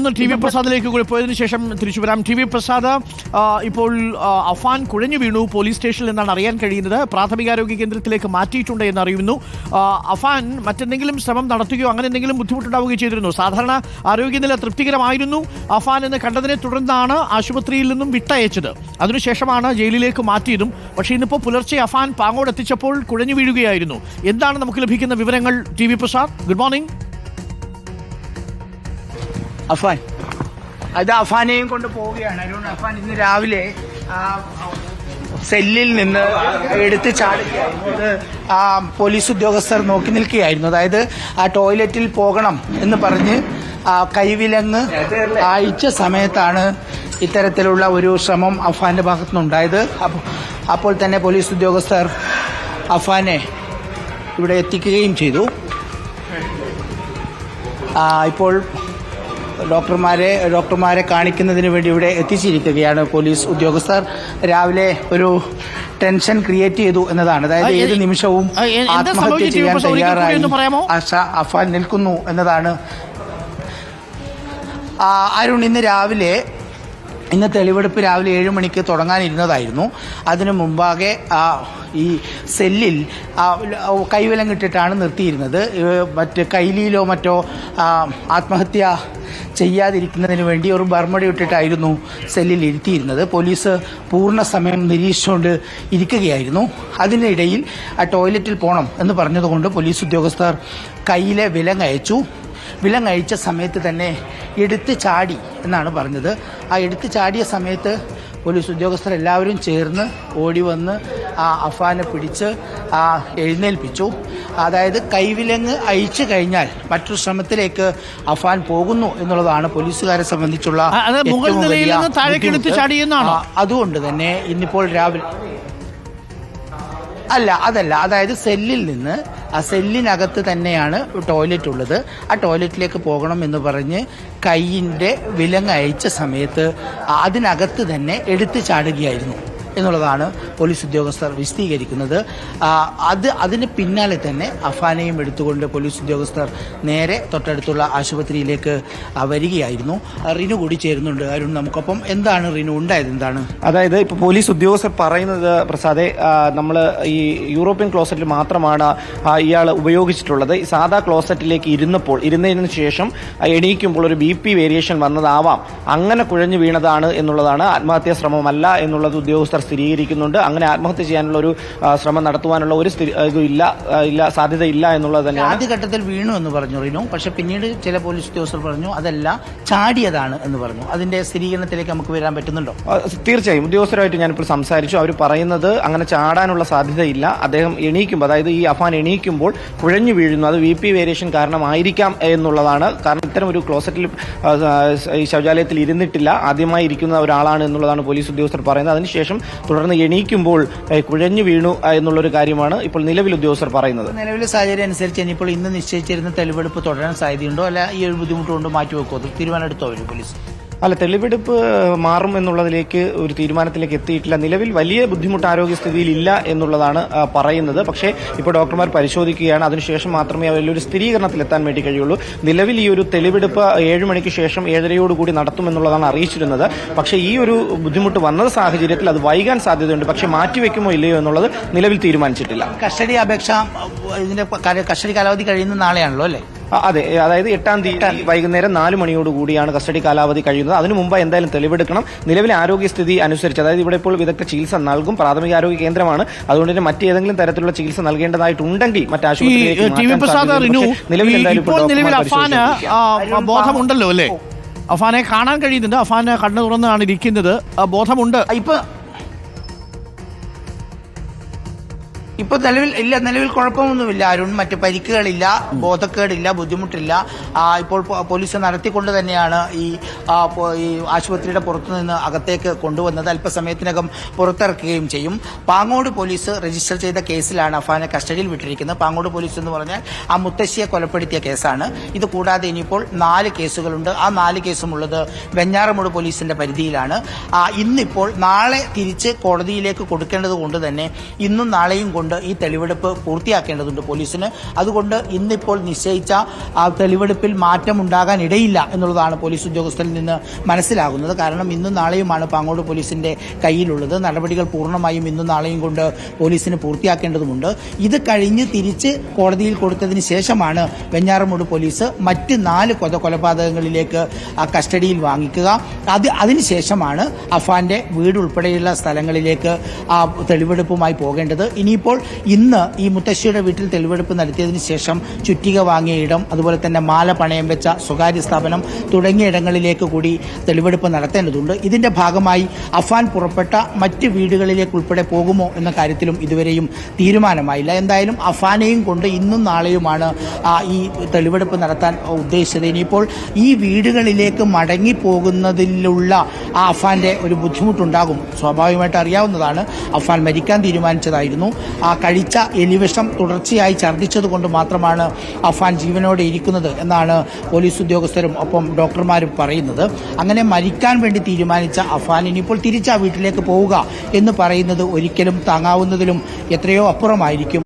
ഒന്ന് T V പ്രസാദിലേക്ക് കൂടി പോയതിനു ശേഷം തിരിച്ചു വരാം. ടി വി പ്രസാദ്, ഇപ്പോൾ അഫാൻ കുഴഞ്ഞു വീണു പോലീസ് സ്റ്റേഷനിൽ എന്നാണ് അറിയാൻ കഴിയുന്നത്. പ്രാഥമികാരോഗ്യ കേന്ദ്രത്തിലേക്ക് മാറ്റിയിട്ടുണ്ട് എന്ന് അറിയുന്നു. അഫാൻ മറ്റെന്തെങ്കിലും ശ്രമം നടത്തുകയോ അങ്ങനെ എന്തെങ്കിലും ബുദ്ധിമുട്ടുണ്ടാവുകയോ ചെയ്തിരുന്നു? സാധാരണ ആരോഗ്യനില തൃപ്തികരമായിരുന്നു. അഫാൻ എന്ന് കണ്ടതിനെ തുടർന്നാണ് ആശുപത്രിയിൽ നിന്നും വിട്ടയച്ചത്. അതിനുശേഷമാണ് ജയിലിലേക്ക് മാറ്റിയതും. പക്ഷേ ഇന്നിപ്പോൾ പുലർച്ചെ അഫാൻ പാങ്ങോട് എത്തിച്ചപ്പോൾ കുഴഞ്ഞു വീഴുകയായിരുന്നു. എന്താണ് നമുക്ക് ലഭിക്കുന്ന വിവരങ്ങൾ? T V Prasad, good morning. Afan അത് അഫാനെയും കൊണ്ട് പോവുകയാണ് അരുൺ. അഫാൻ ഇന്ന് രാവിലെ സെല്ലിൽ നിന്ന് എടുത്ത് ചാടുകയായിരുന്നു. അത് പോലീസ് ഉദ്യോഗസ്ഥർ നോക്കി നിൽക്കുകയായിരുന്നു. അതായത് ആ ടോയ്ലറ്റിൽ പോകണം എന്ന് പറഞ്ഞ് കൈവിലങ്ങ് അയച്ച സമയത്താണ് ഇത്തരത്തിലുള്ള ഒരു ശ്രമം അഫാന്റെ ഭാഗത്തുനിന്നുണ്ടായത്. അപ്പോൾ തന്നെ പോലീസ് ഉദ്യോഗസ്ഥർ അഫാനെ ഇവിടെ എത്തിക്കുകയും ചെയ്തു. ഇപ്പോൾ ഡോക്ടർമാരെ കാണിക്കുന്നതിന് വേണ്ടി ഇവിടെ എത്തിച്ചിരിക്കുകയാണ് പോലീസ് ഉദ്യോഗസ്ഥർ. രാവിലെ ഒരു ടെൻഷൻ ക്രിയേറ്റ് ചെയ്തു എന്നതാണ്. അതായത് ഏത് നിമിഷവും ആത്മഹത്യ ചെയ്യാൻ തയ്യാറായി അഫാൻ നിൽക്കുന്നു എന്നതാണ്. അരുൺ, ഇന്ന് തെളിവെടുപ്പ് രാവിലെ 7 മണിക്ക് തുടങ്ങാനിരുന്നതായിരുന്നു. അതിനു മുമ്പാകെ ഈ സെല്ലിൽ കൈവിലങ്ങിട്ടിട്ടാണ് നിർത്തിയിരുന്നത്. മറ്റ് കൈലിയിലോ മറ്റോ ആത്മഹത്യ ചെയ്യാതിരിക്കുന്നതിന് വേണ്ടി ഒരു ബർമടി ഇട്ടിട്ടായിരുന്നു സെല്ലിൽ ഇരുത്തിയിരുന്നത്. പോലീസ് പൂർണ്ണ സമയം നിരീക്ഷിച്ചുകൊണ്ട് ഇരിക്കുകയായിരുന്നു. അതിനിടയിൽ ടോയ്ലറ്റിൽ പോകണം എന്ന് പറഞ്ഞതുകൊണ്ട് പോലീസ് ഉദ്യോഗസ്ഥർ കയ്യിലെ വിലങ്ങയച്ച സമയത്ത് തന്നെ എടുത്ത് ചാടി എന്നാണ് പറഞ്ഞത്. ആ എടുത്ത് ചാടിയ സമയത്ത് പോലീസ് ഉദ്യോഗസ്ഥർ എല്ലാവരും ചേർന്ന് ഓടി വന്ന് അഫാനെ പിടിച്ച് എഴുന്നേൽപ്പിച്ചു. അതായത് കൈവിലങ്ങ് അയച്ചു കഴിഞ്ഞാൽ മറ്റൊരു ശ്രമത്തിലേക്ക് അഫാൻ പോകുന്നു എന്നുള്ളതാണ് പോലീസുകാരെ സംബന്ധിച്ചുള്ള അതുകൊണ്ട് തന്നെ ഇന്നിപ്പോൾ രാവിലെ അതല്ല അതായത് സെല്ലിൽ നിന്ന് സെല്ലിനകത്ത് തന്നെയാണ് ടോയ്ലറ്റ് ഉള്ളത്. ആ ടോയ്ലറ്റിലേക്ക് പോകണം എന്ന് പറഞ്ഞ് കൈയിൻ്റെ വിലങ്ങ് അയച്ച സമയത്ത് അതിനകത്ത് തന്നെ എടുത്തു ചാടുകയായിരുന്നു എന്നുള്ളതാണ് പോലീസ് ഉദ്യോഗസ്ഥർ വിശദീകരിക്കുന്നത്. അതിന് പിന്നാലെ തന്നെ അഫാനെയും എടുത്തുകൊണ്ട് പോലീസ് ഉദ്യോഗസ്ഥർ നേരെ തൊട്ടടുത്തുള്ള ആശുപത്രിയിലേക്ക് വരികയായിരുന്നു. റിനു കൂടി ചേരുന്നുണ്ട്. അരുൺ, നമുക്കൊപ്പം എന്താണ് റിനു ഉണ്ടായത്? എന്താണ് അതായത് ഇപ്പോൾ പോലീസ് ഉദ്യോഗസ്ഥർ പറയുന്നത് പ്രസാദെ, നമ്മൾ ഈ യൂറോപ്യൻ ക്ലോസറ്റിൽ മാത്രമാണ് ഇയാൾ ഉപയോഗിച്ചിട്ടുള്ളത്. സാധാ ക്ലോസറ്റിലേക്ക് ഇരുന്നതിന് ശേഷം എണീക്കുമ്പോൾ ഒരു BP വേരിയേഷൻ വന്നതാവാം, അങ്ങനെ കുഴഞ്ഞു വീണതാണ് എന്നുള്ളതാണ്. ആത്മഹത്യാ ശ്രമമല്ല എന്നുള്ളത് ഉദ്യോഗസ്ഥർ സ്ഥിരീകരിക്കുന്നുണ്ട്. അങ്ങനെ ആത്മഹത്യ ചെയ്യാനുള്ള ഒരു ശ്രമം നടത്തുവാനുള്ള ഒരു സാധ്യതയില്ല എന്നുള്ളത് തന്നെയാണ്. ആദ്യഘട്ടത്തിൽ വീണു എന്ന് പറഞ്ഞു റിനു. പക്ഷെ പിന്നീട് ചില പോലീസ് ഉദ്യോഗസ്ഥർ പറഞ്ഞു അതല്ല, ചാടിയതാണ് എന്ന് പറഞ്ഞു. അതിന്റെ സ്ഥിരീകരണത്തിലേക്ക് നമുക്ക് വരാൻ പറ്റുന്നുണ്ടോ? തീർച്ചയായും ഉദ്യോഗസ്ഥരുമായിട്ട് ഞാനിപ്പോൾ സംസാരിച്ചു. അവർ പറയുന്നത് അങ്ങനെ ചാടാനുള്ള സാധ്യതയില്ല. അദ്ദേഹം എണീക്കുമ്പോൾ, അതായത് ഈ അഫാൻ എണീക്കുമ്പോൾ കുഴഞ്ഞു വീഴുന്നു. അത് BP വേരിയേഷൻ കാരണമായിരിക്കാം എന്നുള്ളതാണ്. കാരണം ഇത്തരം ഒരു ക്ലോസറ്റിൽ ഈ ശൗചാലയത്തിൽ ഇരുന്നിട്ടില്ല, ആദ്യമായി ഇരിക്കുന്ന ഒരാളാണ് എന്നുള്ളതാണ് പോലീസ് ഉദ്യോഗസ്ഥർ പറയുന്നത്. അതിനുശേഷം തുടർന്ന് എണീക്കുമ്പോൾ കുഴഞ്ഞു വീണു എന്നുള്ളൊരു കാര്യമാണ് ഇപ്പോൾ നിലവിൽ ഉദ്യോഗസ്ഥർ പറയുന്നത്. നിലവിലെ സാഹചര്യം അനുസരിച്ച് ഇനിയിപ്പോൾ ഇന്ന് നിശ്ചയിച്ചിരുന്ന തെളിവെടുപ്പ് തുടരാൻ സാധ്യതയുണ്ടോ? അല്ല ഈ ഒരു ബുദ്ധിമുട്ടുകൊണ്ട് മാറ്റിവെക്കോ? തീരുമാനം എടുത്തോ പോലീസ്? അല്ല, തെളിവെടുപ്പ് മാറും എന്നുള്ളതിലേക്ക് ഒരു തീരുമാനത്തിലേക്ക് എത്തിയിട്ടില്ല. നിലവിൽ വലിയ ബുദ്ധിമുട്ട് ആരോഗ്യസ്ഥിതിയിൽ ഇല്ല എന്നുള്ളതാണ് പറയുന്നത്. പക്ഷേ ഇപ്പോൾ ഡോക്ടർമാർ പരിശോധിക്കുകയാണ്. അതിനുശേഷം മാത്രമേ വലിയൊരു സ്ഥിരീകരണത്തിലെത്താൻ വേണ്ടി കഴിയുള്ളൂ. നിലവിൽ ഈ ഒരു തെളിവെടുപ്പ് 7 മണിക്ക് ശേഷം 7:30 നടത്തുമെന്നുള്ളതാണ് അറിയിച്ചിരുന്നത്. പക്ഷേ ഈ ഒരു ബുദ്ധിമുട്ട് വന്ന സാഹചര്യത്തിൽ അത് വൈകാൻ സാധ്യതയുണ്ട്. പക്ഷേ മാറ്റിവെക്കുമോ ഇല്ലയോ എന്നുള്ളത് നിലവിൽ തീരുമാനിച്ചിട്ടില്ല. കസ്റ്റഡി അപേക്ഷ, ഇതിന്റെ കസ്റ്റഡി കാലാവധി കഴിയുന്ന നാളെയാണല്ലോ അല്ലേ? അതെ, അതായത് 8-ാം തീയതി വൈകുന്നേരം 4 മണിയോടുകൂടിയാണ് കസ്റ്റഡി കാലാവധി കഴിയുന്നത്. അതിനു മുമ്പ് എന്തായാലും തെളിവെടുക്കണം. നിലവിലെ ആരോഗ്യസ്ഥിതി അനുസരിച്ച്, അതായത് ഇവിടെ ഇപ്പോൾ വിദഗ്ധ ചികിത്സ നൽകും. പ്രാഥമിക ആരോഗ്യ കേന്ദ്രമാണ്. അതുകൊണ്ട് തന്നെ മറ്റേതെങ്കിലും തരത്തിലുള്ള ചികിത്സ നൽകേണ്ടതായിട്ടുണ്ടെങ്കിൽ ബോധമുണ്ടല്ലോ അല്ലേ? അഫാനെ കാണാൻ കഴിയുന്നുണ്ട്. അഫാനെ കണ്ണു തുറന്നാണ് ഇരിക്കുന്നത്. ബോധമുണ്ട്. ഇപ്പൊ നിലവിൽ കുഴപ്പമൊന്നുമില്ല അരുൺ. മറ്റ് പരിക്കുകളില്ല, ബോധക്കേടില്ല, ബുദ്ധിമുട്ടില്ല. ഇപ്പോൾ പോലീസ് നടത്തിക്കൊണ്ട് തന്നെയാണ് ഈ ആശുപത്രിയുടെ പുറത്തുനിന്ന് അകത്തേക്ക് കൊണ്ടുവന്നത്. അല്പസമയത്തിനകം പുറത്തിറക്കുകയും ചെയ്യും. പാങ്ങോട് പോലീസ് രജിസ്റ്റർ ചെയ്ത കേസിലാണ് അഫാനെ കസ്റ്റഡിയിൽ വിട്ടിരിക്കുന്നത്. പാങ്ങോട് പോലീസ് എന്ന് പറഞ്ഞാൽ ആ മുത്തശ്ശിയെ കൊലപ്പെടുത്തിയ കേസാണ്. ഇത് കൂടാതെ ഇനിയിപ്പോൾ 4 കേസുകളുണ്ട്. ആ 4 കേസും ഉള്ളത് വെഞ്ഞാറമൂട് പോലീസിന്റെ പരിധിയിലാണ്. ഇന്നിപ്പോൾ നാളെ തിരിച്ച് കോടതിയിലേക്ക് കൊടുക്കേണ്ടത് കൊണ്ട് തന്നെ ഇന്നും നാളെയും കൊണ്ട് കൊണ്ട് ഈ തെളിവെടുപ്പ് പൂർത്തിയാക്കേണ്ടതുണ്ട് പോലീസിന്. അതുകൊണ്ട് ഇന്നിപ്പോൾ നിശ്ചയിച്ച ആ തെളിവെടുപ്പിൽ മാറ്റമുണ്ടാകാൻ ഇടയില്ല എന്നുള്ളതാണ് പോലീസ് ഉദ്യോഗസ്ഥരിൽ നിന്ന് മനസ്സിലാകുന്നത്. കാരണം ഇന്നും നാളെയുമാണ് പാങ്ങോട് പോലീസിന്റെ കയ്യിലുള്ളത്. നടപടികൾ പൂർണ്ണമായും ഇന്നും നാളെയും കൊണ്ട് പോലീസിന് പൂർത്തിയാക്കേണ്ടതുണ്ട്. ഇത് കഴിഞ്ഞ് തിരിച്ച് കോടതിയിൽ കൊടുത്തതിന് ശേഷമാണ് വെഞ്ഞാറമൂട് പോലീസ് മറ്റ് 4 കൊലപാതകങ്ങളിലേക്ക് കസ്റ്റഡിയിൽ വാങ്ങിക്കുക. അതിനുശേഷമാണ് അഫാന്റെ വീട് ഉൾപ്പെടെയുള്ള സ്ഥലങ്ങളിലേക്ക് ആ തെളിവെടുപ്പുമായി പോകേണ്ടത്. ഇനിയിപ്പോൾ ഇന്ന് ഈ മുത്തശ്ശിയുടെ വീട്ടിൽ തെളിവെടുപ്പ് നടത്തിയതിനു ശേഷം ചുറ്റിക വാങ്ങിയ ഇടം, അതുപോലെ തന്നെ മാല പണയം വെച്ച സ്വകാര്യ സ്ഥാപനം തുടങ്ങിയ ഇടങ്ങളിലേക്ക് കൂടി തെളിവെടുപ്പ് നടത്തേണ്ടതുണ്ട്. ഇതിന്റെ ഭാഗമായി അഫാൻ പുറപ്പെട്ട മറ്റ് വീടുകളിലേക്ക് ഉൾപ്പെടെ പോകുമോ എന്ന കാര്യത്തിലും ഇതുവരെയും തീരുമാനമായില്ല. എന്തായാലും അഫാനെയും കൊണ്ട് ഇന്നും നാളെയുമാണ് ഈ തെളിവെടുപ്പ് നടത്താൻ ഉദ്ദേശിച്ചത്. ഇനിയിപ്പോൾ ഈ വീടുകളിലേക്ക് മടങ്ങിപ്പോകുന്നതിലുള്ള ആ അഫാന്റെ ഒരു ബുദ്ധിമുട്ടുണ്ടാകും. സ്വാഭാവികമായിട്ട് അറിയാവുന്നതാണ്. അഫാൻ മരിക്കാൻ തീരുമാനിച്ചതായിരുന്നു. ആ കഴിച്ച എലിവിഷം തുടർച്ചയായി ഛർദ്ദിച്ചത് കൊണ്ട് മാത്രമാണ് അഫാൻ ജീവനോടെ ഇരിക്കുന്നത് എന്നാണ് പോലീസ് ഉദ്യോഗസ്ഥരും ഒപ്പം ഡോക്ടർമാരും പറയുന്നത്. അങ്ങനെ മരിക്കാൻ വേണ്ടി തീരുമാനിച്ച അഫാൻ ഇനിയിപ്പോൾ തിരിച്ച് ആ വീട്ടിലേക്ക് പോവുക എന്ന് പറയുന്നത് ഒരിക്കലും താങ്ങാവുന്നതിലും എത്രയോ അപ്പുറമായിരിക്കും.